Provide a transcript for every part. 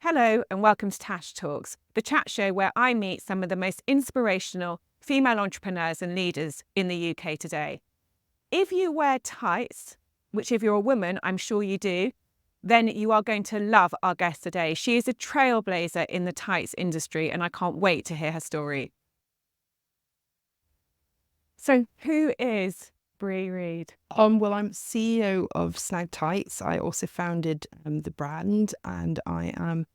Hello and welcome to Tash Talks, the chat show where I meet some of the most inspirational female entrepreneurs and leaders in the UK today. If you wear tights, which if you're a woman, I'm sure you do, then you are going to love our guest today. She is a trailblazer in the tights industry and I can't wait to hear her story. So who is Brie Read? Well, I'm CEO of Snag Tights. I also founded the brand, and I am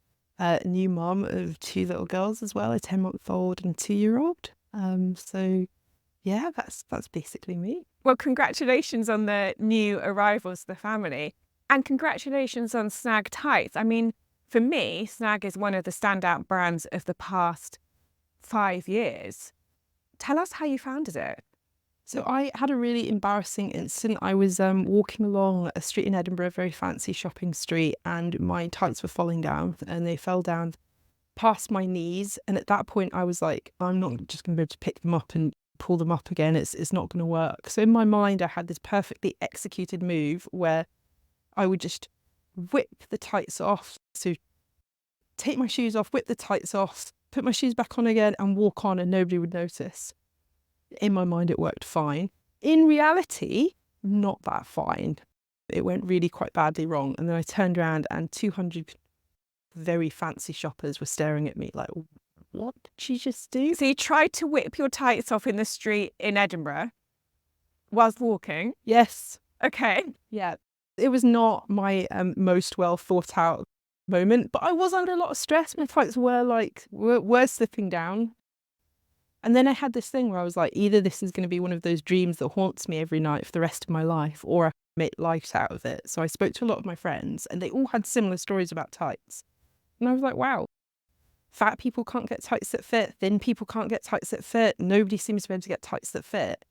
a new mom of two little girls as well, a 10-month-old and a 2-year-old. So yeah, that's basically me. Well, congratulations on the new arrivals to the family. And congratulations on Snag Tights. I mean, for me, Snag is one of the standout brands of the past 5 years. Tell us how you founded it. So I had a really embarrassing incident. I was walking along a street in Edinburgh, a very fancy shopping street, and my tights were falling down, and they fell down past my knees. And at that point, I was like, I'm not just going to be able to pick them up and pull them up again. It's not going to work. So in my mind, I had this perfectly executed move where I would just whip the tights off. So take my shoes off, whip the tights off, put my shoes back on again, and walk on, and nobody would notice. In my mind, it worked fine. In reality, not that fine. It went really quite badly wrong. And then I turned around and 200 very fancy shoppers were staring at me like, what did she just do? So you tried to whip your tights off in the street in Edinburgh whilst walking? Yes. Okay. Yeah. It was not my most well thought out moment, but I was under a lot of stress. My tights were slipping down. And then I had this thing where I was like, either this is going to be one of those dreams that haunts me every night for the rest of my life, or I make light out of it. So I spoke to a lot of my friends and they all had similar stories about tights. And I was like, wow, fat people can't get tights that fit. Thin people can't get tights that fit. Nobody seems to be able to get tights that fit.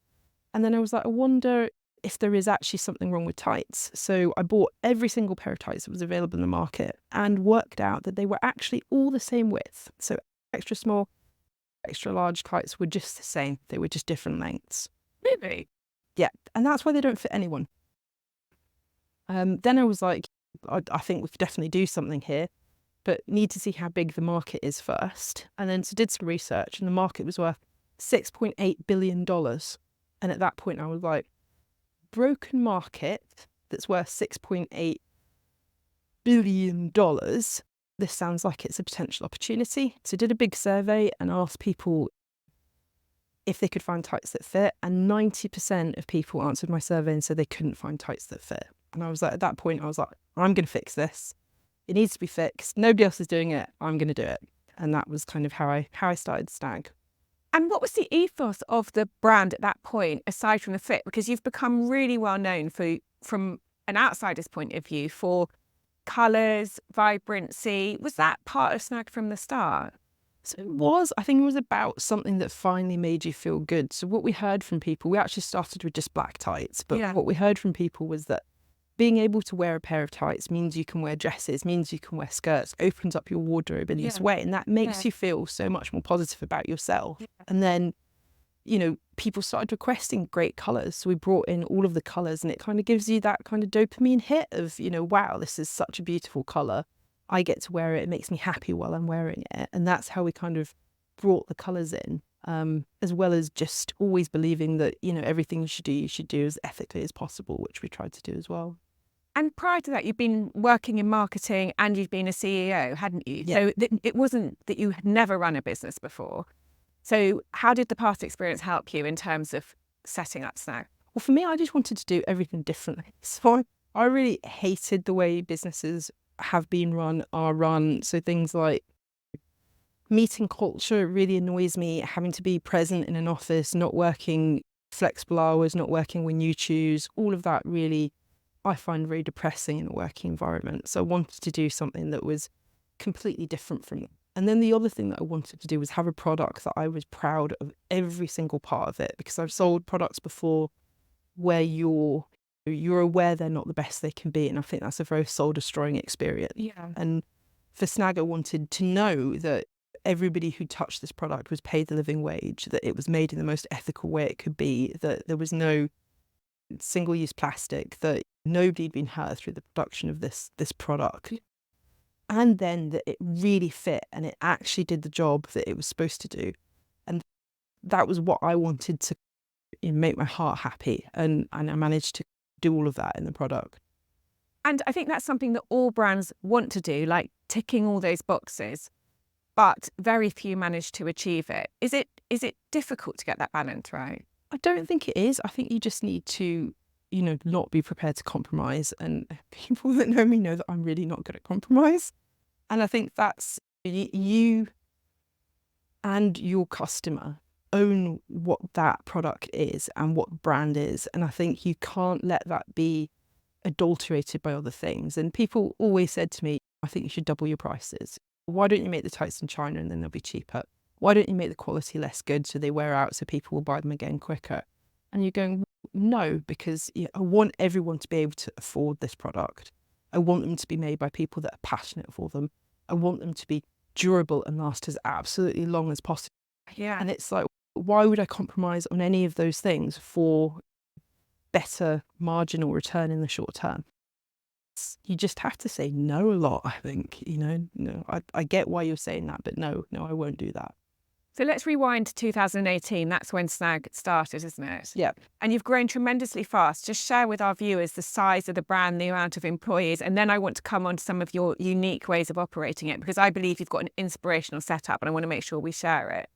And then I was like, I wonder if there is actually something wrong with tights. So I bought every single pair of tights that was available in the market and worked out that they were actually all the same width. So extra small, extra large tights were just the same. They were just different lengths. Really? Yeah. And that's why they don't fit anyone. Then I was like, I think we could definitely do something here, but need to see how big the market is first. And then so did some research, and the market was worth $6.8 billion. And at that point I was like, broken market that's worth $6.8 billion. This sounds like it's a potential opportunity. So did a big survey and asked people if they could find tights that fit. And 90% of people answered my survey and said they couldn't find tights that fit. And I was like, at that point, I was like, I'm going to fix this. It needs to be fixed. Nobody else is doing it. I'm going to do it. And that was kind of how I started Snag. And what was the ethos of the brand at that point, aside from the fit? Because you've become really well known from an outsider's point of view, for colours, vibrancy. Was that part of Snag from the start? So I think it was about something that finally made you feel good. So what we heard from people, we actually started with just black tights, but Yeah. what we heard from people was that being able to wear a pair of tights means you can wear dresses, means you can wear skirts, opens up your wardrobe in this way. And that makes you feel so much more positive about yourself. Yeah. And then, people started requesting great colours. So we brought in all of the colours, and it kind of gives you that kind of dopamine hit of, wow, this is such a beautiful colour. I get to wear it. It makes me happy while I'm wearing it. And that's how we kind of brought the colours in, as well as just always believing that, everything you should do as ethically as possible, which we tried to do as well. And prior to that, you've been working in marketing and you've been a CEO, hadn't you? Yeah. So it wasn't that you had never run a business before. So how did the past experience help you in terms of setting up Snag? Well, for me, I just wanted to do everything differently. So I really hated the way businesses are run. So things like meeting culture really annoys me. Having to be present in an office, not working flexible hours, not working when you choose, all of that really I find very depressing in a working environment. So I wanted to do something that was completely different from that. And then the other thing that I wanted to do was have a product that I was proud of every single part of it, because I've sold products before where you're aware they're not the best they can be. And I think that's a very soul destroying experience. Yeah. And for Snag, I wanted to know that everybody who touched this product was paid the living wage, that it was made in the most ethical way it could be, that there was no single-use plastic, that nobody had been hurt through the production of this product. and then that it really fit and it actually did the job that it was supposed to do. And that was what I wanted to make my heart happy. And I managed to do all of that in the product. And I think that's something that all brands want to do, like ticking all those boxes, but very few manage to achieve it. Is it difficult to get that balance right? I don't think it is. I think you just need to, not be prepared to compromise. And people that know me know that I'm really not good at compromise. And I think that's you and your customer own what that product is and what brand is. And I think you can't let that be adulterated by other things. And people always said to me, I think you should double your prices. Why don't you make the tights in China and then they'll be cheaper? Why don't you make the quality less good so they wear out so people will buy them again quicker? And you're going, no, because I want everyone to be able to afford this product. I want them to be made by people that are passionate for them. I want them to be durable and last as absolutely long as possible. Yeah. And it's like, why would I compromise on any of those things for better marginal return in the short term? You just have to say no a lot, I think. No, I get why you're saying that, but no, I won't do that. So let's rewind to 2018. That's when Snag started, isn't it? Yeah. And you've grown tremendously fast. Just share with our viewers the size of the brand, the amount of employees, and then I want to come on to some of your unique ways of operating it, because I believe you've got an inspirational setup and I want to make sure we share it.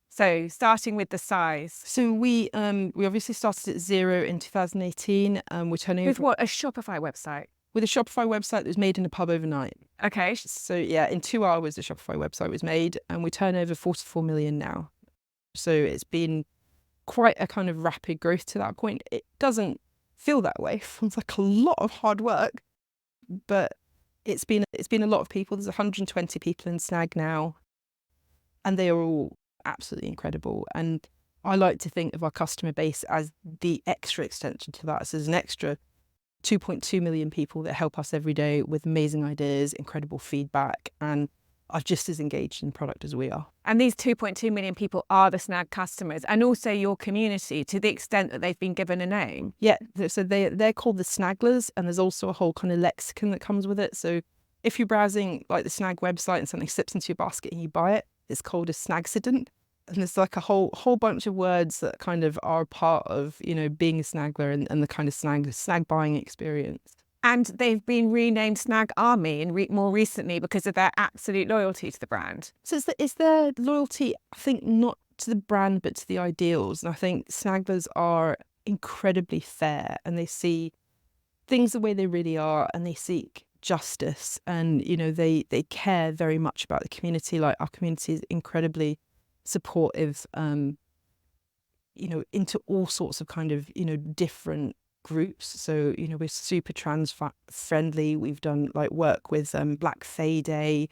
So starting with the size. So we obviously started at 0 in 2018. We're turning With what? A Shopify website? With a Shopify website that was made in a pub overnight. Okay. So yeah, in 2 hours the Shopify website was made, and we turn over 44 million now. So it's been quite a kind of rapid growth to that point. It doesn't feel that way. It feels like a lot of hard work, but it's been a lot of people. There's 120 people in Snag now, and they are all absolutely incredible. And I like to think of our customer base as the extra extension to that. So there's an extra 2.2 million people that help us every day with amazing ideas, incredible feedback, and are just as engaged in the product as we are. And these 2.2 million people are the Snag customers and also your community, to the extent that they've been given a name. Yeah, so they're called the Snaglers, and there's also a whole kind of lexicon that comes with it. So if you're browsing like the Snag website and something slips into your basket and you buy it, it's called a snagcident. And there's like a whole bunch of words that kind of are part of, being a Snagler and the kind of snag buying experience. And they've been renamed Snag Army and more recently because of their absolute loyalty to the brand. So it's their loyalty, I think, not to the brand, but to the ideals. And I think Snaglers are incredibly fair, and they see things the way they really are, and they seek justice. And, they care very much about the community. Like, our community is incredibly supportive, into all sorts of kind of, different groups. So, we're super trans friendly. We've done like work with Black Fae Day,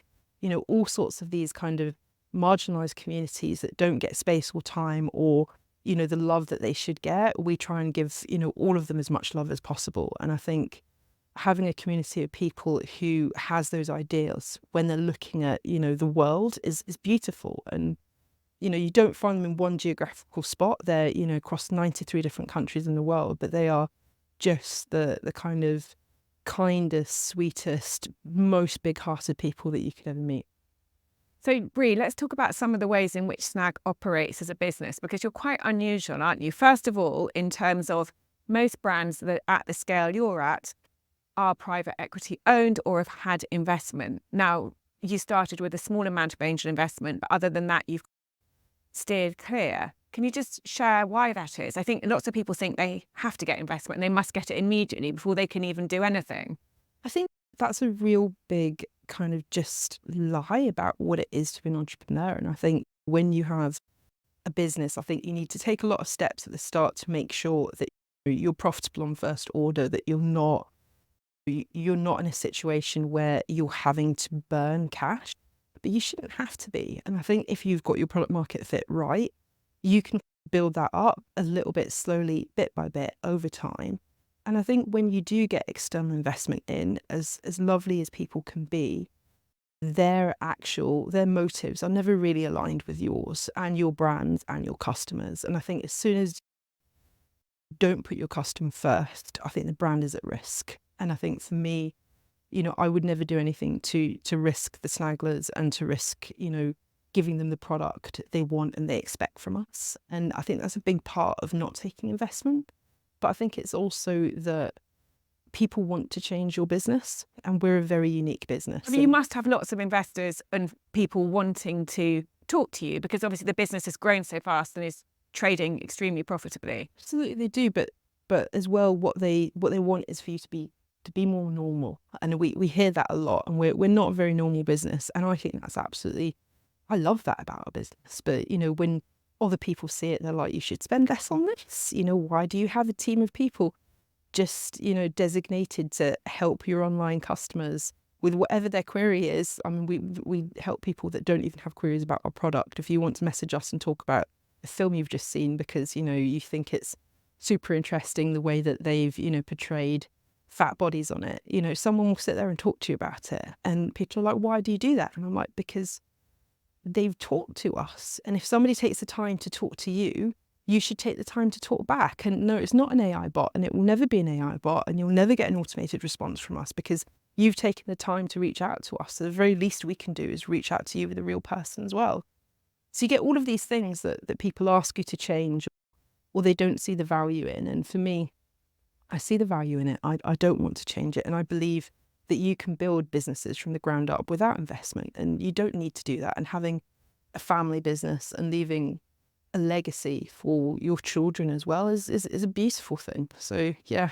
all sorts of these kind of marginalized communities that don't get space or time or, the love that they should get. We try and give, all of them as much love as possible. And I think having a community of people who has those ideals when they're looking at, the world is beautiful. And you don't find them in one geographical spot. They're, across 93 different countries in the world, but they are just the kind of kindest, sweetest, most big-hearted people that you could ever meet. So, Brie, let's talk about some of the ways in which Snag operates as a business, because you're quite unusual, aren't you? First of all, in terms of most brands that at the scale you're at are private equity owned or have had investment. Now, you started with a small amount of angel investment, but other than that, you've steered clear. Can you just share why that is? I think lots of people think they have to get investment and they must get it immediately before they can even do anything. I think that's a real big kind of just lie about what it is to be an entrepreneur. And I think when you have a business, I think you need to take a lot of steps at the start to make sure that you're profitable on first order, that you're not in a situation where you're having to burn cash. But you shouldn't have to be. And I think if you've got your product market fit right, you can build that up a little bit slowly, bit by bit, over time. And I think when you do get external investment in, as lovely as people can be, their motives are never really aligned with yours and your brand and your customers. And I think as soon as you don't put your customer first, I think the brand is at risk. And I think for me, I would never do anything to risk the snagglers and to risk, giving them the product they want and they expect from us. And I think that's a big part of not taking investment. But I think it's also that people want to change your business, and we're a very unique business. I mean, you must have lots of investors and people wanting to talk to you, because obviously the business has grown so fast and is trading extremely profitably. Absolutely, they do, but as well, what they want is for you to be more normal, and we hear that a lot, and we're not a very normal business, and I think that's absolutely, I love that about our business. But when other people see it, they're like, you should spend less on this. Why do you have a team of people just designated to help your online customers with whatever their query is? I mean, we help people that don't even have queries about our product. If you want to message us and talk about a film you've just seen because you think it's super interesting the way that they've portrayed fat bodies on it, someone will sit there and talk to you about it, and people are like, why do you do that? And I'm like, because they've talked to us, and if somebody takes the time to talk to you, you should take the time to talk back. And no, it's not an AI bot, and it will never be an AI bot, and you'll never get an automated response from us because you've taken the time to reach out to us. So the very least we can do is reach out to you with a real person as well. So you get all of these things that people ask you to change or they don't see the value in. And for me, I see the value in it. I don't want to change it. And I believe that you can build businesses from the ground up without investment, and you don't need to do that. And having a family business and leaving a legacy for your children as well is a beautiful thing. So yeah,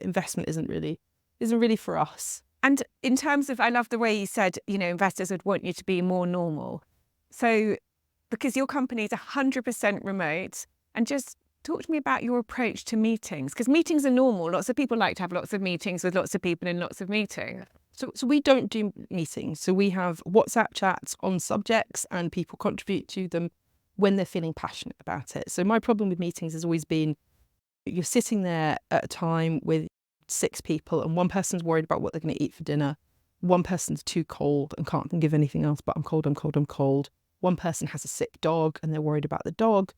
investment isn't really for us. And in terms of, I love the way you said, investors would want you to be more normal. So because your company is 100% remote, and just talk to me about your approach to meetings, because meetings are normal. Lots of people like to have lots of meetings with lots of people in lots of meetings. So we don't do meetings. So we have WhatsApp chats on subjects, and people contribute to them when they're feeling passionate about it. So my problem with meetings has always been, you're sitting there at a time with 6 people, and one person's worried about what they're going to eat for dinner. One person's too cold and can't think of anything else but I'm cold. One person has a sick dog and they're worried about the dog.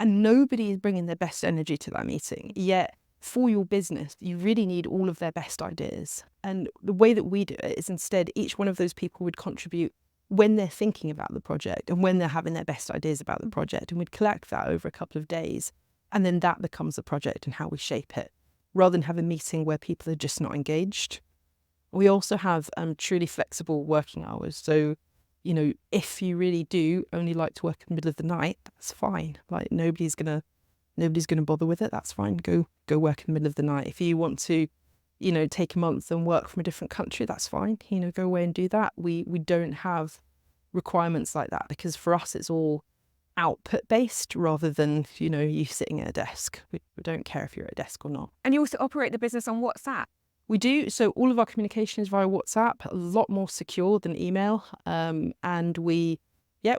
And nobody is bringing their best energy to that meeting. Yet for your business, you really need all of their best ideas. And the way that we do it is, instead, each one of those people would contribute when they're thinking about the project and when they're having their best ideas about the project. And we'd collect that over a couple of days. And then that becomes the project and how we shape it, rather than have a meeting where people are just not engaged. We also have truly flexible working hours. So, if you really do only like to work in the middle of the night, that's fine. Like, nobody's gonna bother with it. That's fine. Go work in the middle of the night. If you want to, take a month and work from a different country, that's fine. Go away and do that. We don't have requirements like that, because for us it's all output based rather than, you sitting at a desk. We don't care if you're at a desk or not. And you also operate the business on WhatsApp. We do. So all of our communication is via WhatsApp, a lot more secure than email. And we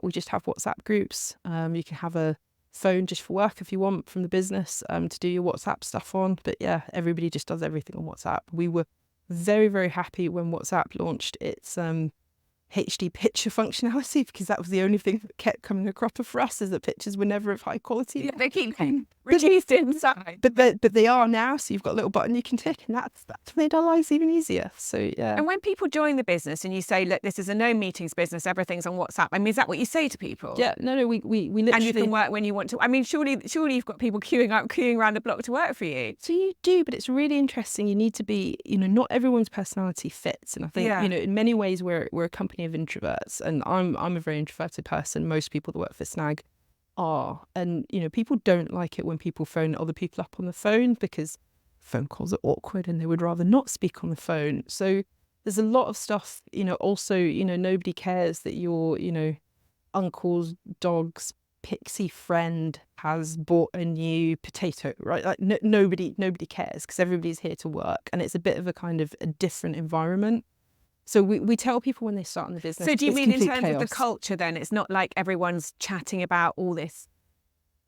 just have WhatsApp groups. You can have a phone just for work if you want from the business to do your WhatsApp stuff on. But yeah, everybody just does everything on WhatsApp. We were very, very happy when WhatsApp launched its HD picture functionality, because that was the only thing that kept coming a cropper for us, is that pictures were never of high quality. Yeah, they keep reduced inside. But they are now, so you've got a little button you can tick, and that's made our lives even easier. So yeah. And when people join the business and you say, look, this is a no meetings business, everything's on WhatsApp, I mean, is that what you say to people? Yeah, no, we literally... And you can work when you want to. I mean, surely you've got people queuing around the block to work for you. So you do, but it's really interesting. You need to be, not everyone's personality fits. And I think, in many ways we're a company of introverts, and I'm a very introverted person. Most people that work for Snag are. And, people don't like it when people phone other people up on the phone, because phone calls are awkward and they would rather not speak on the phone. So there's a lot of stuff, also, nobody cares that your, uncle's dog's pixie friend has bought a new potato, right? Like nobody cares, because everybody's here to work, and it's a bit of a kind of a different environment. So we tell people when they start in the business. So do you mean in terms chaos. of the culture then? It's not like everyone's chatting about all this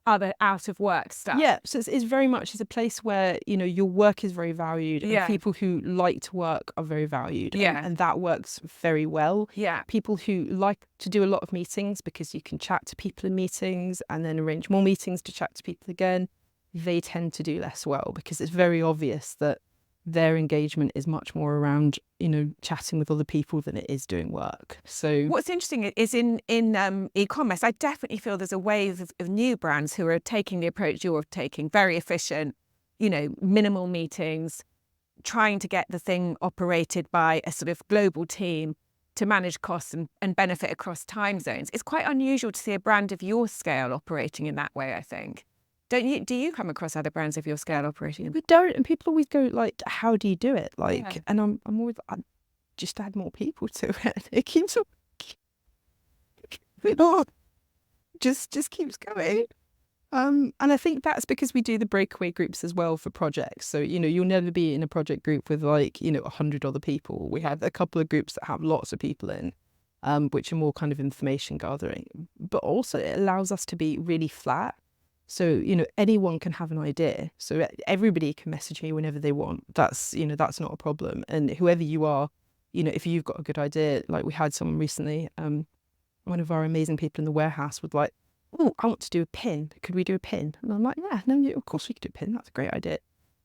other out of work stuff? Yeah, so it's very much, it's a place where, your work is very valued. Yeah. And people who like to work are very valued. Yeah. And that works very well. Yeah. People who like to do a lot of meetings, because you can chat to people in meetings and then arrange more meetings to chat to people again, they tend to do less well, because it's very obvious that their engagement is much more around, chatting with other people than it is doing work. So what's interesting is in e-commerce, I definitely feel there's a wave of new brands who are taking the approach you're taking, very efficient, minimal meetings, trying to get the thing operated by a sort of global team to manage costs and benefit across time zones. It's quite unusual to see a brand of your scale operating in that way, I think. Don't you? Do you come across other brands of your scale operating? we don't, and people always go like, "How do you do it?" Yeah. And I'm always, I just add more people to it. It keeps it on, just keeps going. And I think that's because we do the breakaway groups as well for projects. So, you'll never be in a project group with 100 other people. We have a couple of groups that have lots of people in, which are more kind of information gathering. But also it allows us to be really flat. So, anyone can have an idea. So everybody can message me whenever they want. That's not a problem. And whoever you are, if you've got a good idea, like we had someone recently, one of our amazing people in the warehouse was like, "Oh, I want to do a pin. Could we do a pin?" And I'm like, "Yeah, no, of course we could do a pin. That's a great idea."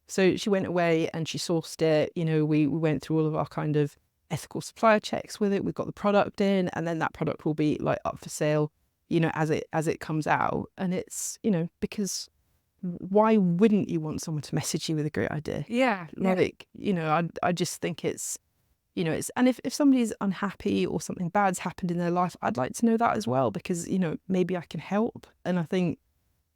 So she went away and she sourced it. We went through all of our kind of ethical supplier checks with it. We got the product in, and then that product will be like up for sale, as it comes out. And it's, because why wouldn't you want someone to message you with a great idea? Yeah. Like, I just think it's, and if somebody's unhappy or something bad's happened in their life, I'd like to know that as well, because, maybe I can help. And I think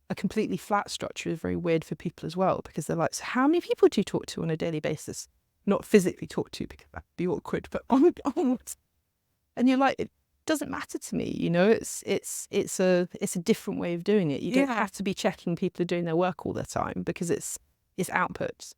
a completely flat structure is very weird for people as well, because they're like, "So how many people do you talk to on a daily basis?" Not physically talk to, because that'd be awkward, but and you're like, it doesn't matter to me, it's a different way of doing it. You don't have to be checking people are doing their work all the time, because it's outputs.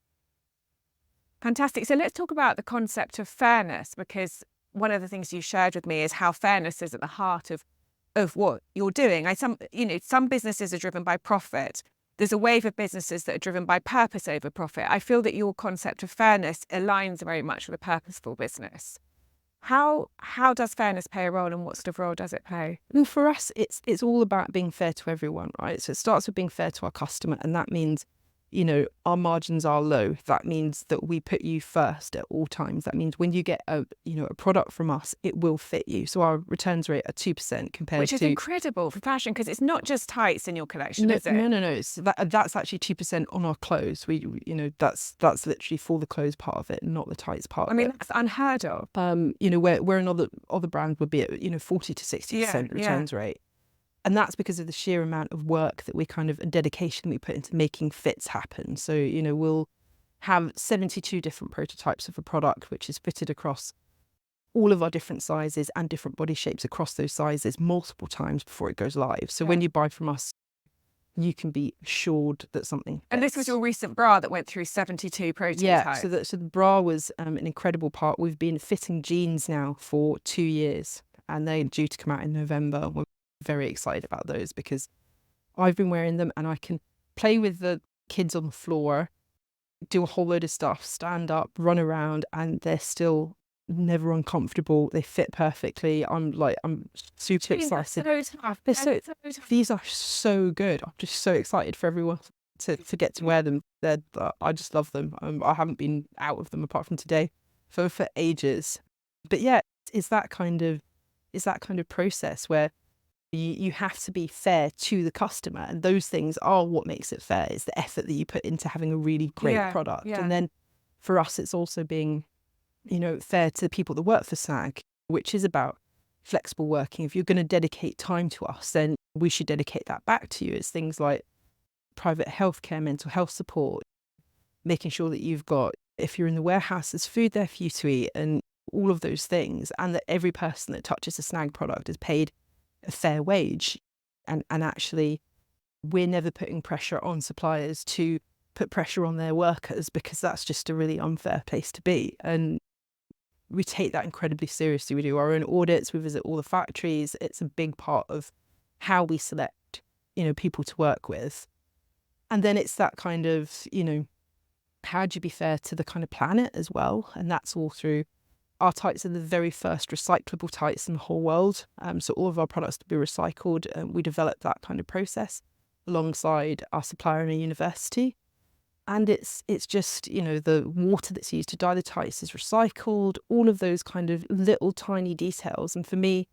Fantastic. So let's talk about the concept of fairness, because one of the things you shared with me is how fairness is at the heart of what you're doing. Some businesses are driven by profit. There's a wave of businesses that are driven by purpose over profit. I feel that your concept of fairness aligns very much with a purposeful business. How does fairness play a role, and what sort of role does it play? Well, for us, it's all about being fair to everyone, right? So it starts with being fair to our customer, and that means, our margins are low. That means that we put you first at all times. That means when you get a product from us, it will fit you. So our returns rate are 2% compared Which is to incredible for fashion, because it's not just tights in your collection, no, is it? No. That's actually 2% on our clothes. That's literally for the clothes part of it, not the tights part. I mean, that's unheard of. Where another brand would be at 40 to 60% returns rate. And that's because of the sheer amount of work that we and dedication we put into making fits happen. So, we'll have 72 different prototypes of a product, which is fitted across all of our different sizes and different body shapes across those sizes multiple times before it goes live. So when you buy from us, you can be assured that something fits. And this was your recent bra that went through 72 prototypes. Yeah, so the bra was an incredible part. We've been fitting jeans now for 2 years, and they're due to come out in November. We're very excited about those, because I've been wearing them and I can play with the kids on the floor, do a whole load of stuff, stand up, run around, and they're still never uncomfortable. They fit perfectly. I'm super excited. These are so good. I'm just so excited for everyone to get to wear them. I just love them. I haven't been out of them apart from today for ages. But yeah, it's that kind of process where you have to be fair to the customer, and those things are what makes it fair. It's the effort that you put into having a really great product. And then for us, it's also being, fair to the people that work for Snag, which is about flexible working. If you're going to dedicate time to us, then we should dedicate that back to you. It's things like private healthcare, mental health support, making sure that you've got, if you're in the warehouse, there's food there for you to eat, and all of those things, and that every person that touches a Snag product is paid a fair wage. And actually, we're never putting pressure on suppliers to put pressure on their workers, because that's just a really unfair place to be. And we take that incredibly seriously. We do our own audits, we visit all the factories. It's a big part of how we select, people to work with. And then it's that kind of, how do you be fair to the kind of planet as well? And that's all through our tights are the very first recyclable tights in the whole world. So all of our products to be recycled. We developed that kind of process alongside our supplier in a university. And it's just, the water that's used to dye the tights is recycled, all of those kind of little tiny details. And for me,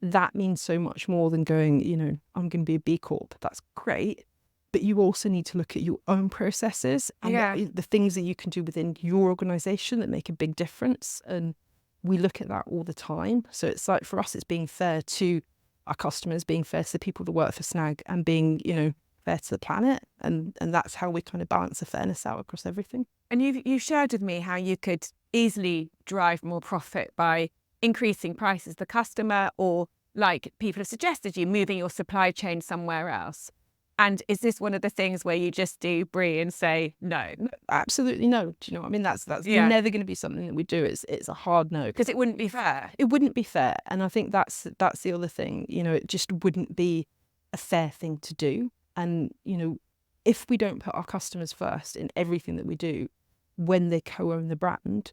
that means so much more than going, I'm going to be a B Corp. That's great. But you also need to look at your own processes and the things that you can do within your organisation that make a big difference. And we look at that all the time. So it's like, for us, it's being fair to our customers, being fair to the people that work for Snag, and being, fair to the planet. And that's how we kind of balance the fairness out across everything. And you've shared with me how you could easily drive more profit by increasing prices to the customer, or like people have suggested, you moving your supply chain somewhere else. And is this one of the things where you just do Brie and say no? Absolutely no. Do you know what I mean? That's never going to be something that we do. It's a hard no. Because it wouldn't be fair. It wouldn't be fair. And I think that's the other thing. It just wouldn't be a fair thing to do. And, if we don't put our customers first in everything that we do, when they co-own the brand,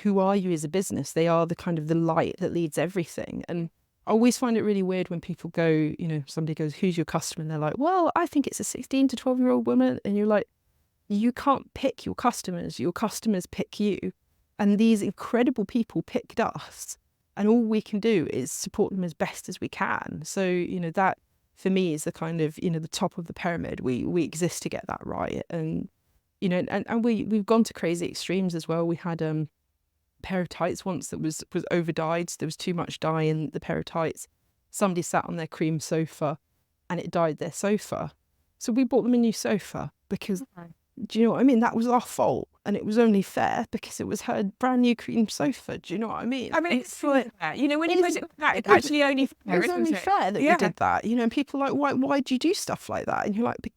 who are you as a business? They are the kind of the light that leads everything. And I always find it really weird when people go, somebody goes, who's your customer? And they're like, well, I think it's a 16 to 12-year-old woman. And you're like, you can't pick your customers. Your customers pick you. And these incredible people picked us. And all we can do is support them as best as we can. So, that for me is the kind of, the top of the pyramid. We exist to get that right. And, and we've gone to crazy extremes as well. We had a pair of tights once that was over dyed. There was too much dye in the pair of tights. Somebody sat on their cream sofa and it dyed their sofa. So we bought them a new sofa because, do you know what I mean? That was our fault. And it was only fair because it was her brand new cream sofa. Do you know what I mean? I mean, it's fair. When you put it like that, it's actually only fair. It's only fair that we did that. And people are like, why do you do stuff like that? And you're like, do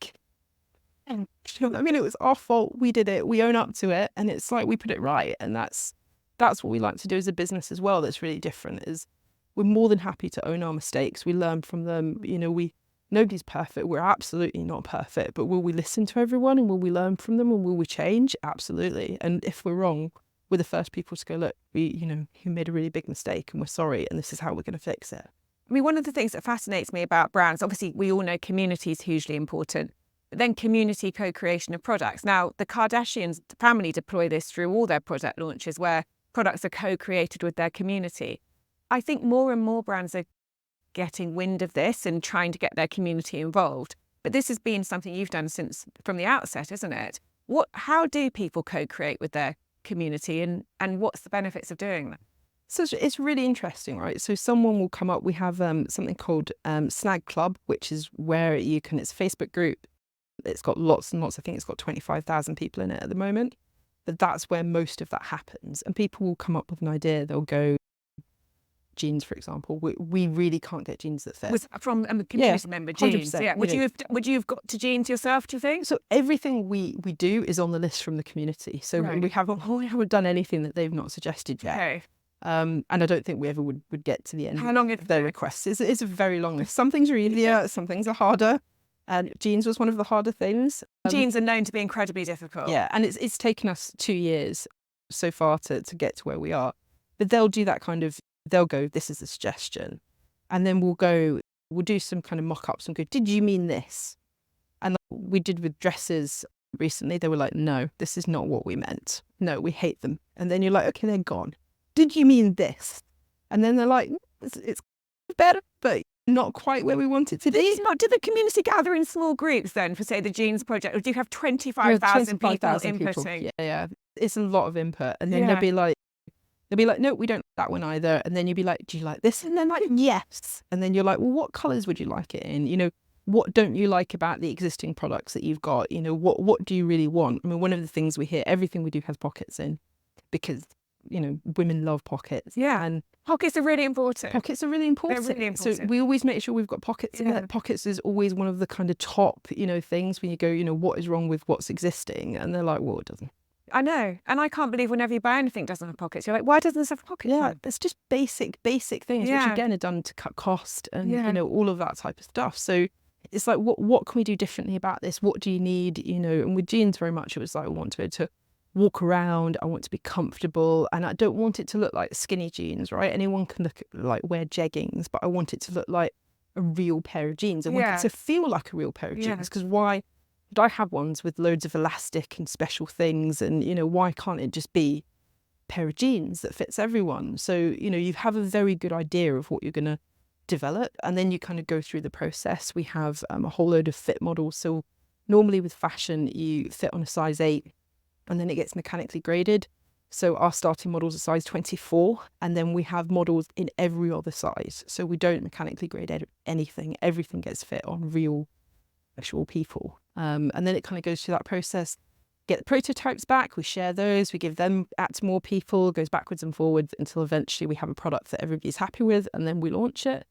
you know what I mean? It was our fault. We did it. We own up to it. And it's like, we put it right. And that's what we like to do as a business as well. That's really different, is we're more than happy to own our mistakes. We learn from them. Nobody's perfect. We're absolutely not perfect, but will we listen to everyone, and will we learn from them, and will we change? Absolutely. And if we're wrong, we're the first people to go, look, you made a really big mistake and we're sorry, and this is how we're going to fix it. I mean, one of the things that fascinates me about brands, obviously we all know community is hugely important, but then community co-creation of products. Now, the Kardashians family deploy this through all their product launches, where products are co-created with their community. I think more and more brands are getting wind of this and trying to get their community involved. But this has been something you've done from the outset, isn't it? How do people co-create with their community, and what's the benefits of doing that? So it's really interesting, right? So someone will come up. We have something called Snag Club, which is where it's a Facebook group. It's got lots and lots. I think it's got 25,000 people in it at the moment. But that's where most of that happens. And people will come up with an idea. They'll go, jeans, for example. We really can't get jeans that fit. From a community member, jeans. Yeah. Would you have got to jeans yourself, do you think? So everything we do is on the list from the community. So we haven't done anything that they've not suggested yet. Okay. And I don't think we ever would get to the end. How long of their requests? It's a very long list. Some things are easier, some things are harder. And jeans was one of the harder things. Jeans are known to be incredibly difficult. Yeah, and it's taken us 2 years so far to get to where we are. But they'll do that kind of, they'll go, this is a suggestion. And then we'll do some kind of mock-ups and go, did you mean this? And we did with dresses recently. They were like, no, this is not what we meant. No, we hate them. And then you're like, okay, they're gone. Did you mean this? And then they're like, it's better, but not quite where we want it to be. Do the community gather in small groups then for, say, the jeans project? Or do you have 25,000 people inputting? Yeah. It's a lot of input. And then they'll be like, no, we don't like that one either. And then you'll be like, do you like this? And then like, yes. And then you're like, well, what colours would you like it in? What don't you like about the existing products that you've got? What do you really want? I mean, one of the things we hear, everything we do has pockets in, because women love pockets. Yeah. And pockets are really important. They're really important. So we always make sure we've got pockets in there. Pockets is always one of the kind of top, things when you go, what is wrong with what's existing? And they're like, well, it doesn't. I know. And I can't believe whenever you buy anything doesn't have pockets, you're like, why doesn't this have pockets? Yeah, it's just basic things, which again are done to cut cost and, all of that type of stuff. So it's like, what can we do differently about this? What do you need? And with jeans very much, it was like, I want to be able to walk around, I want to be comfortable, and I don't want it to look like skinny jeans, right? Anyone can wear jeggings, but I want it to look like a real pair of jeans. I want it to feel like a real pair of jeans, because why but I have ones with loads of elastic and special things. And, why can't it just be a pair of jeans that fits everyone? So, you have a very good idea of what you're going to develop. And then you kind of go through the process. We have a whole load of fit models. So normally with fashion, you fit on a size 8 and then it gets mechanically graded. So our starting models are size 24, and then we have models in every other size. So we don't mechanically grade anything. Everything gets fit on real, actual people. And then it kind of goes through that process. Get the prototypes back, we share those, we give them out to more people, it goes backwards and forwards until eventually we have a product that everybody's happy with, and then we launch it.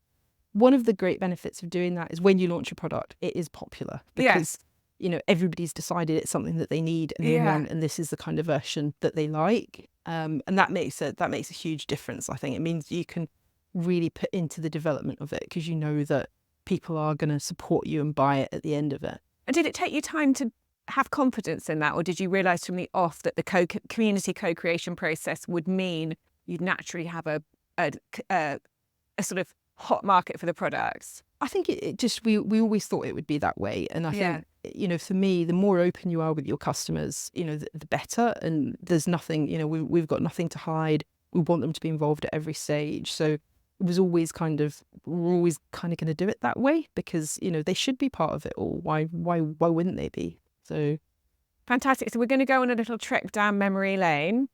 One of the great benefits of doing that is when you launch a product, it is popular because everybody's decided it's something that they need and they want, and this is the kind of version that they like. And that makes a huge difference. I think it means you can really put into the development of it because you know that people are going to support you and buy it at the end of it. And did it take you time to have confidence in that, or did you realise from the off that the community co-creation process would mean you'd naturally have a sort of hot market for the products? I think it just, we always thought it would be that way. And I think, for me, the more open you are with your customers, the better. And there's nothing, we've got nothing to hide. We want them to be involved at every stage. So it was always we're always kind of going to do it that way because, they should be part of it all. Why wouldn't they be? So fantastic. So we're going to go on a little trip down memory lane.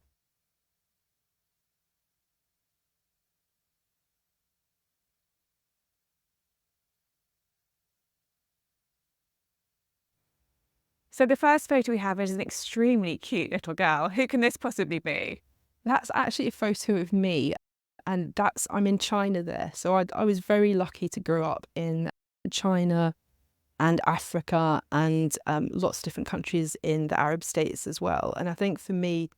So the first photo we have is an extremely cute little girl. Who can this possibly be? That's actually a photo of me, and I'm in China there. So I was very lucky to grow up in China and Africa and lots of different countries in the Arab states as well. And I think for me,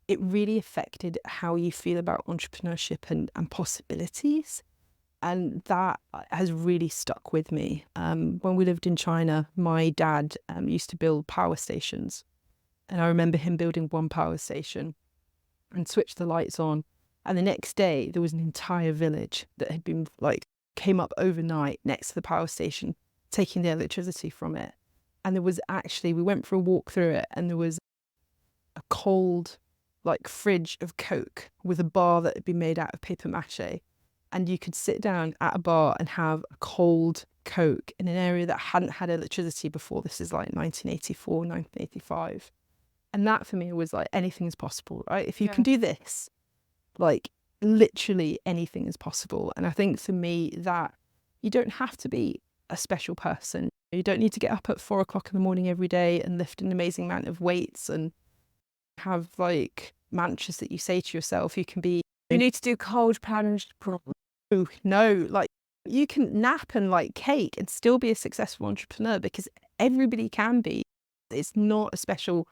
it really affected how you feel about entrepreneurship and possibilities. And that has really stuck with me. When we lived in China, my dad used to build power stations. And I remember him building one power station and switched the lights on. And the next day, there was an entire village that had been came up overnight next to the power station, taking the electricity from it. And there was we went for a walk through it, and there was a cold, fridge of Coke with a bar that had been made out of paper mache. And you could sit down at a bar and have a cold Coke in an area that hadn't had electricity before. This is 1984, 1985. And that for me was anything is possible, right? If you can do this, literally anything is possible. And I think for me that you don't have to be a special person. You don't need to get up at 4 o'clock in the morning every day and lift an amazing amount of weights and have mantras that you say to yourself. You can be, you need to do cold plunge. No, you can nap and cake and still be a successful entrepreneur because everybody can be. It's not a special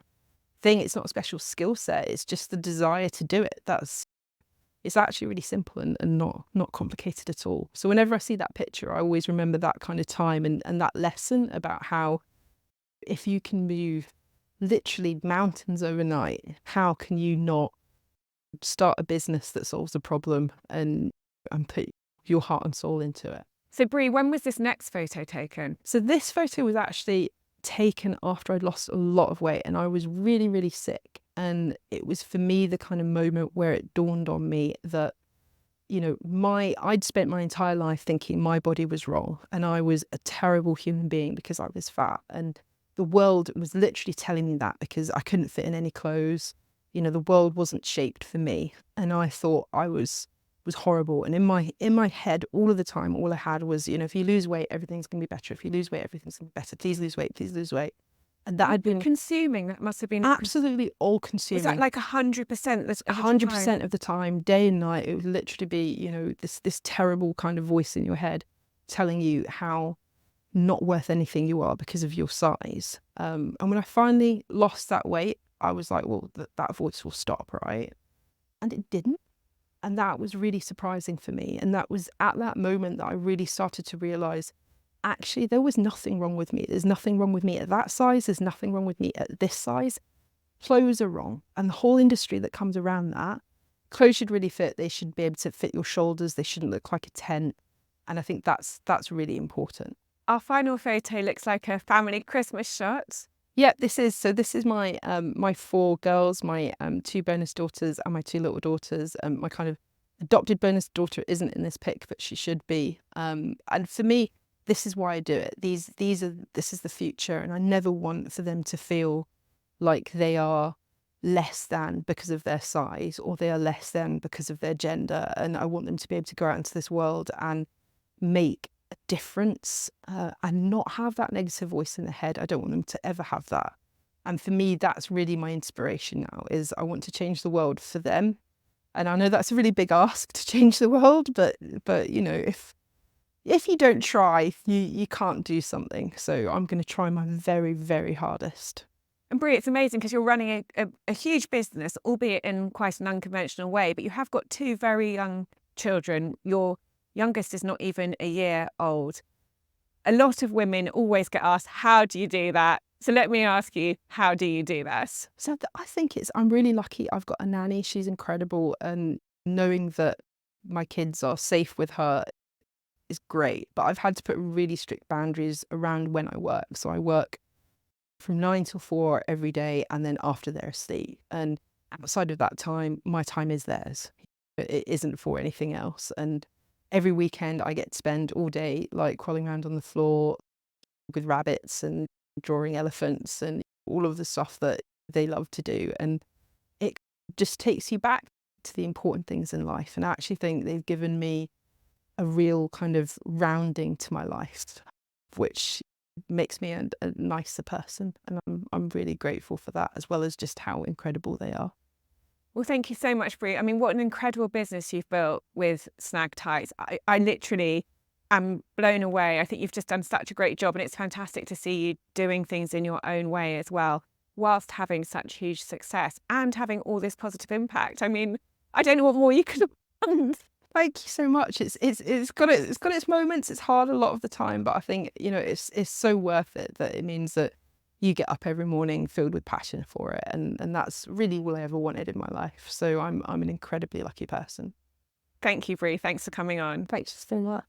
thing. It's not a special skill set. It's just the desire to do it. It's actually really simple and not complicated at all. So whenever I see that picture, I always remember that kind of time and that lesson about how if you can move literally mountains overnight, how can you not start a business that solves a problem and put your heart and soul into it. So Brie, when was this next photo taken? So this photo was actually taken after I'd lost a lot of weight and I was really, really sick. And it was for me the kind of moment where it dawned on me that, I'd spent my entire life thinking my body was wrong and I was a terrible human being because I was fat. And the world was literally telling me that because I couldn't fit in any clothes. The world wasn't shaped for me. And I thought I was horrible. And in my head all of the time, all I had was, if you lose weight, everything's going to be better. If you lose weight, everything's going to be better. Please lose weight. Please lose weight. And that had been consuming. That must have been absolutely all consuming. Was that 100%? 100% of the time, day and night. It would literally be, this terrible kind of voice in your head telling you how not worth anything you are because of your size. And when I finally lost that weight, I was like, well, that voice will stop, right? And it didn't. And that was really surprising for me. And that was at that moment that I really started to realize, actually, there was nothing wrong with me. There's nothing wrong with me at that size. There's nothing wrong with me at this size. Clothes are wrong. And the whole industry that comes around that, clothes should really fit. They should be able to fit your shoulders. They shouldn't look like a tent. And I think that's really important. Our final photo looks like a family Christmas shot. Yeah, this is my my 4 girls, my 2 bonus daughters and my 2 little daughters. My kind of adopted bonus daughter isn't in this pic, but she should be. And for me, this is why I do it. This is the future, and I never want for them to feel like they are less than because of their size, or they are less than because of their gender. And I want them to be able to go out into this world and make a difference, and not have that negative voice in their head. I don't want them to ever have that. And for me, that's really my inspiration now, is I want to change the world for them. And I know that's a really big ask to change the world, but you know, if you don't try, you can't do something. So I'm going to try my very, very hardest. And Brie, it's amazing because you're running a huge business, albeit in quite an unconventional way, but you have got 2 very young children. Your youngest is not even a year old. A lot of women always get asked, how do you do that? So let me ask you, how do you do that? So I think I'm really lucky. I've got a nanny. She's incredible. And knowing that my kids are safe with her is great. But I've had to put really strict boundaries around when I work. So I work from 9 till 4 every day, and then after they're asleep. And outside of that time, my time is theirs. It isn't for anything else. And every weekend I get to spend all day like crawling around on the floor with rabbits and drawing elephants and all of the stuff that they love to do. And it just takes you back to the important things in life. And I actually think they've given me a real kind of rounding to my life, which makes me a nicer person. And I'm really grateful for that, as well as just how incredible they are. Well, thank you so much, Brie. I mean, what an incredible business you've built with Snag Tights. I literally am blown away. I think you've just done such a great job, and it's fantastic to see you doing things in your own way as well, whilst having such huge success and having all this positive impact. I mean, I don't know what more you could have done. Thank you so much. It's got its moments. It's hard a lot of the time, but I think, you know, it's so worth it, that it means that you get up every morning filled with passion for it, and that's really all I ever wanted in my life. So I'm an incredibly lucky person. Thank you, Brie. Thanks for coming on. Thanks so much.